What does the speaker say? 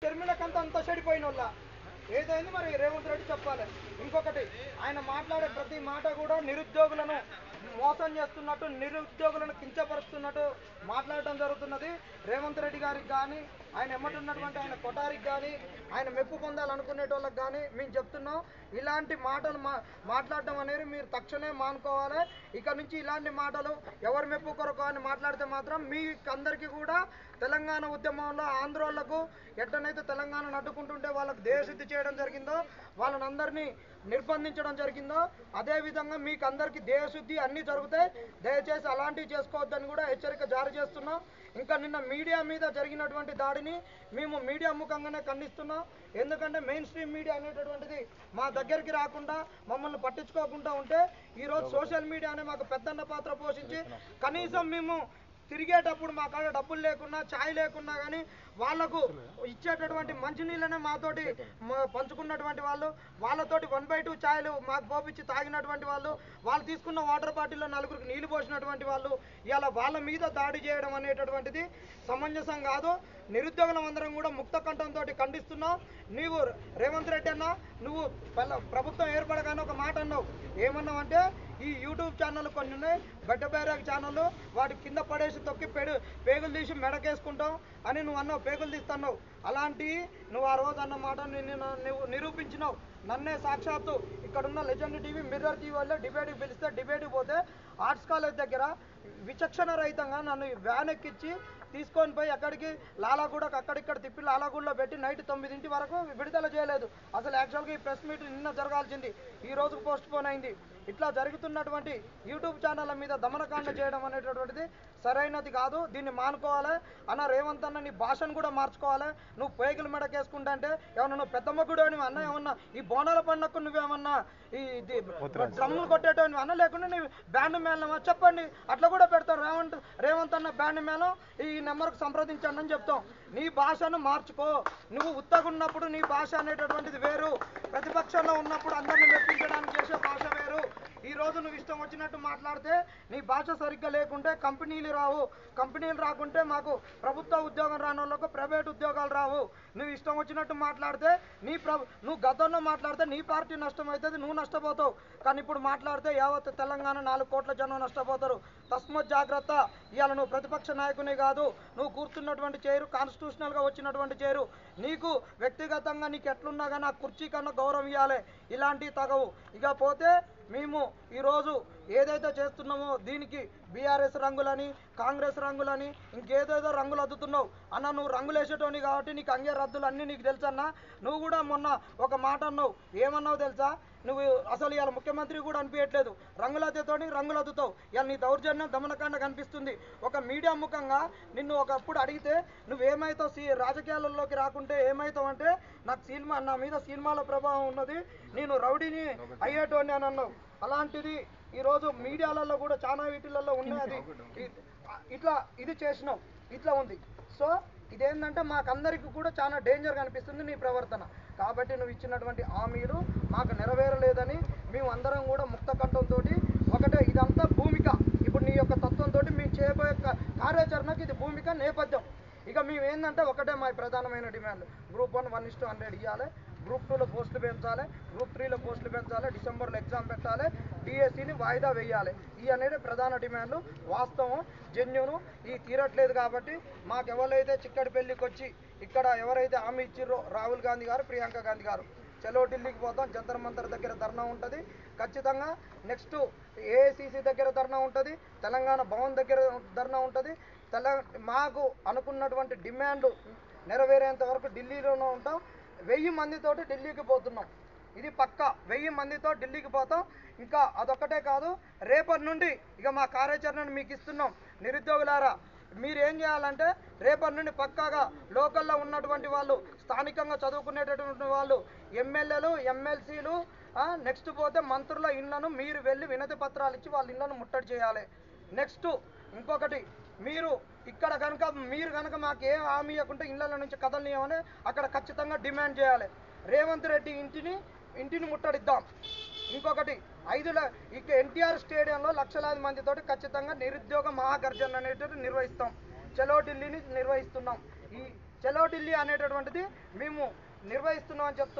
షర్మిలకంతా అంత చెడిపోయినోళ్ళ ఏదైంది మరి రేవంత్ రెడ్డి చెప్పాలి. ఇంకొకటి ఆయన మాట్లాడే ప్రతి మాట కూడా నిరుద్యోగులను మోసం చేస్తున్నట్టు, నిరుద్యోగులను కించపరుస్తున్నట్టు మాట్లాడటం జరుగుతున్నది. రేవంత్ రెడ్డి గారికి కానీ, ఆయన ఎమ్మటున్నటువంటి ఆయన కొటారికి కానీ, ఆయన మెప్పు పొందాలనుకునేటోళ్ళకి కానీ మేము చెప్తున్నాం, ఇలాంటి మాటలు మాట్లాడటం అనేది మీరు తక్షణమే మానుకోవాలి. ఇక నుంచి ఇలాంటి మాటలు ఎవరి మెప్పు కొరకు అని మాట్లాడితే మాత్రం మీ అందరికీ కూడా తెలంగాణ ఉద్యమంలో ఆంధ్రోళ్లకు ఎట్టనైతే తెలంగాణను అడ్డుకుంటుంటే వాళ్ళకు దేశశుద్ధి చేయడం జరిగిందో, వాళ్ళని అందరినీ నిర్బంధించడం జరిగిందో, అదేవిధంగా మీకు అందరికీ దేశశుద్ధి అన్నీ జరుగుతాయి. దయచేసి అలాంటివి చేసుకోవద్దని కూడా హెచ్చరిక జారీ చేస్తున్నాం. ఇంకా నిన్న మీడియా మీద జరిగినటువంటి దాడిని మేము మీడియా ముఖంగానే ఖండిస్తున్నాం. ఎందుకంటే మెయిన్ స్ట్రీమ్ మీడియా అనేటటువంటిది మా దగ్గరికి రాకుండా మమ్మల్ని పట్టించుకోకుండా ఉంటే ఈరోజు సోషల్ మీడియానే మాకు పెద్దన్న పాత్ర పోషించి కనీసం మేము తిరిగేటప్పుడు మా కాడ డబ్బులు లేకున్నా, ఛాయ్ లేకున్నా కానీ వాళ్లకు ఇచ్చేటటువంటి మంచినీళ్ళనే మాతోటి పంచుకున్నటువంటి వాళ్ళు, వాళ్ళతోటి 1/2 ఛాయలు మాకు పోపించి తాగినటువంటి వాళ్ళు, వాళ్ళు తీసుకున్న వాటర్ బాటిల్లో నలుగురికి నీళ్లు పోసినటువంటి వాళ్ళు ఇలా వాళ్ళ మీద దాడి చేయడం అనేటటువంటిది సమంజసం కాదు. నిరుద్యోగులం అందరం కూడా ముక్త కంఠంతో ఖండిస్తున్నాం. నీవు రేవంత్ రెడ్డి అన్న, నువ్వు ప్రభుత్వం ఏర్పడగానే ఒక మాట అన్నావు. ఏమన్నావంటే ఈ యూట్యూబ్ ఛానళ్ళు కొన్ని ఉన్నాయి, బెడ్డ బేరాక్ ఛానళ్ళు, వాటి కింద పడేసి తొక్కి పేగులు తీసి మెడకేసుకుంటాం అని నువ్వు అన్నావు, పేగులు తీస్తున్నావు. అలాంటి నువ్వు ఆ రోజు అన్నమాట నువ్వు నిరూపించినావు. నన్నే సాక్షాత్తు ఇక్కడున్న లెజెండ్ టీవీ, మిర్రర్ టీవీ వల్ల డిబేట్కి పిలిస్తే డిబేట్కి పోతే ఆర్ట్స్ కాలేజ్ దగ్గర విచక్షణ రహితంగా నన్ను వ్యాన్ ఎక్కించి తీసుకొని పోయి అక్కడికి లాలాగూడకు అక్కడిక్కడ తిప్పి లాలాగూడలో పెట్టి నైట్ 9 వరకు విడుదల చేయలేదు. అసలు యాక్చువల్గా ఈ ప్రెస్ మీట్ నిన్న జరగాల్సింది, ఈ రోజుకు పోస్ట్ పోన్ అయింది. ఇట్లా జరుగుతున్నటువంటి యూట్యూబ్ ఛానళ్ళ మీద దమనకాండ చేయడం అనేటటువంటిది సరైనది కాదు. దీన్ని మానుకోవాలి. అన్న రేవంత్ అన్న, నీ భాషను కూడా మార్చుకోవాలి. నువ్వు పేగులు మెడకేసుకుంటా అంటే ఏమన్నా నువ్వు పెద్ద మొగ్గుడు అని అన్న, ఏమన్నా ఈ బోనాల పండుగకు నువ్వేమన్నా ఈ డ్రమ్ములు కొట్టేటోని అన్న, లేకుండా నీ బ్యాండ్ మేళం చెప్పండి, అట్లా కూడా పెడతాం. రేవంత్ అన్న బ్యాండ్ మేళం ఈ నెంబర్కు సంప్రదించండి అని చెప్తాం. నీ భాషను మార్చుకో. నువ్వు ఉత్తగున్నప్పుడు నీ భాష అనేటటువంటిది వేరు, ప్రతిపక్షంలో ఉన్నప్పుడు అందరిని మెప్పించడానికి చేసే భాష వేరు. ఈ రోజు నువ్వు ఇష్టం వచ్చినట్టు మాట్లాడితే నీ భాష సరిగ్గా లేకుంటే కంపెనీలు రావు, కంపెనీలు రాకుంటే మాకు ప్రభుత్వ ఉద్యోగం రాని వాళ్ళకు ప్రైవేట్ ఉద్యోగాలు రావు. నువ్వు ఇష్టం వచ్చినట్టు మాట్లాడితే నువ్వు గతంలో మాట్లాడితే నీ పార్టీ నష్టం అవుతుంది, నువ్వు నష్టపోతావు. కానీ ఇప్పుడు మాట్లాడితే యావత్ తెలంగాణ 4 కోట్ల జనం నష్టపోతారు. తస్మత్ జాగ్రత్త. ఇవాళ నువ్వు ప్రతిపక్ష నాయకుని కాదు, నువ్వు కూర్చున్నటువంటి చైరు కాన్స్టిట్యూషనల్గా వచ్చినటువంటి చైరు. నీకు వ్యక్తిగతంగా నీకు ఎట్లున్నా కానీ ఆ కుర్చీ కన్నా గౌరవం ఇవ్వాలి. ఇలాంటివి తగవు. ఇక పోతే మేము ఈరోజు ఏదైతే చేస్తున్నామో దీనికి బీఆర్ఎస్ రంగులని, కాంగ్రెస్ రంగులని, ఇంకేదేదో రంగులు అద్దుతున్నావు అన్న. నువ్వు రంగులు వేసేటోని కాబట్టి నీకు అంగే రద్దులు అన్నీ నీకు తెలుసన్నా. నువ్వు కూడా మొన్న ఒక మాట అన్నావు, ఏమన్నావు తెలుసా? నువ్వు అసలు ఇవాళ ముఖ్యమంత్రి కూడా అనిపించట్లేదు, రంగులద్దతోని రంగులు అద్దుతావు. ఇవాళ నీ దౌర్జన్యం దమనకాండ కనిపిస్తుంది. ఒక మీడియా ముఖంగా నిన్ను ఒకప్పుడు అడిగితే నువ్వేమైతావు, రాజకీయాలలోకి రాకుంటే ఏమవుతావు అంటే నా మీద సినిమాల ప్రభావం ఉన్నది, నేను రౌడీని అయ్యేటోని అని అన్నావు. అలాంటిది ఈరోజు మీడియాలలో కూడా చాలా వీటిలలో ఉన్నది. ఇట్లా ఇది చేసినావు, ఇట్లా ఉంది. సో ఇదేంటంటే మాకందరికీ కూడా చాలా డేంజర్గా అనిపిస్తుంది నీ ప్రవర్తన. కాబట్టి నువ్వు ఇచ్చినటువంటి హామీలు మాకు నెరవేరలేదని మేము అందరం కూడా ముక్త కంఠంతో ఒకటే, ఇదంతా భూమిక. ఇప్పుడు నీ యొక్క తత్వంతో మేము చేయబోయే కార్యాచరణకు ఇది భూమిక నేపథ్యం. ఇక మేము ఏంటంటే ఒకటే మా ప్రధానమైన డిమాండ్, గ్రూప్ 1 1:100 ఇవ్వాలి, గ్రూప్ 2లో పోస్టులు పెంచాలి, గ్రూప్ 3లో పోస్టులు పెంచాలి, డిసెంబర్లో ఎగ్జామ్ పెట్టాలి, డిఎస్సిని వాయిదా వేయాలి. ఇవి అనేది ప్రధాన డిమాండ్లు. వాస్తవం, జెన్యూను ఈ తీరట్లేదు. కాబట్టి మాకు ఎవరైతే చిక్కడిపల్లికి వచ్చి ఇక్కడ ఎవరైతే హామీ ఇచ్చిర్రో రాహుల్ గాంధీ గారు, ప్రియాంక గాంధీ గారు, చలో ఢిల్లీకి పోతాం, జంతర్ మంతర్ దగ్గర ధర్నా ఉంటుంది ఖచ్చితంగా. నెక్స్ట్ ఏఐసిసి దగ్గర ధర్నా ఉంటుంది, తెలంగాణ భవన్ దగ్గర ధర్నా ఉంటుంది. మాకు అనుకున్నటువంటి డిమాండ్ నెరవేరేంత వరకు ఢిల్లీలోనే ఉంటాం. 1000 మందితోటి ఢిల్లీకి పోతున్నాం, ఇది పక్కా. 1000 మందితో ఢిల్లీకి పోతాం. ఇంకా అదొక్కటే కాదు, రేపటి నుండి ఇక మా కార్యాచరణను మీకు ఇస్తున్నాం. నిరుద్యోగులారా, మీరు ఏం చేయాలంటే రేపటి నుండి పక్కాగా లోకల్లో ఉన్నటువంటి వాళ్ళు, స్థానికంగా చదువుకునేటటువంటి వాళ్ళు, ఎమ్మెల్యేలు, ఎమ్మెల్సీలు, నెక్స్ట్ పోతే మంత్రుల ఇళ్లను మీరు వెళ్ళి వినతి పత్రాలు ఇచ్చి వాళ్ళ ఇళ్లను ముట్టడి చేయాలి. నెక్స్ట్ ఇంకొకటి, మీరు కనుక మాకు ఏ హామీ ఇవ్వకుంటే ఇళ్ల నుంచి కదలనీయమని అక్కడ ఖచ్చితంగా డిమాండ్ చేయాలి. రేవంత్ రెడ్డి ఇంటిని ముట్టడిద్దాం. ఇంకొకటి, ఇక ఎన్టీఆర్ స్టేడియంలో లక్షలాది మందితోటి ఖచ్చితంగా నిరుద్యోగ మహాగర్జన అనేటువంటి నిర్వహిస్తాం. చలో ఢిల్లీని నిర్వహిస్తున్నాం. చలో ఢిల్లీ అనేటటువంటిది మేము నిర్వహిస్తున్నామని చెప్తున్నాం.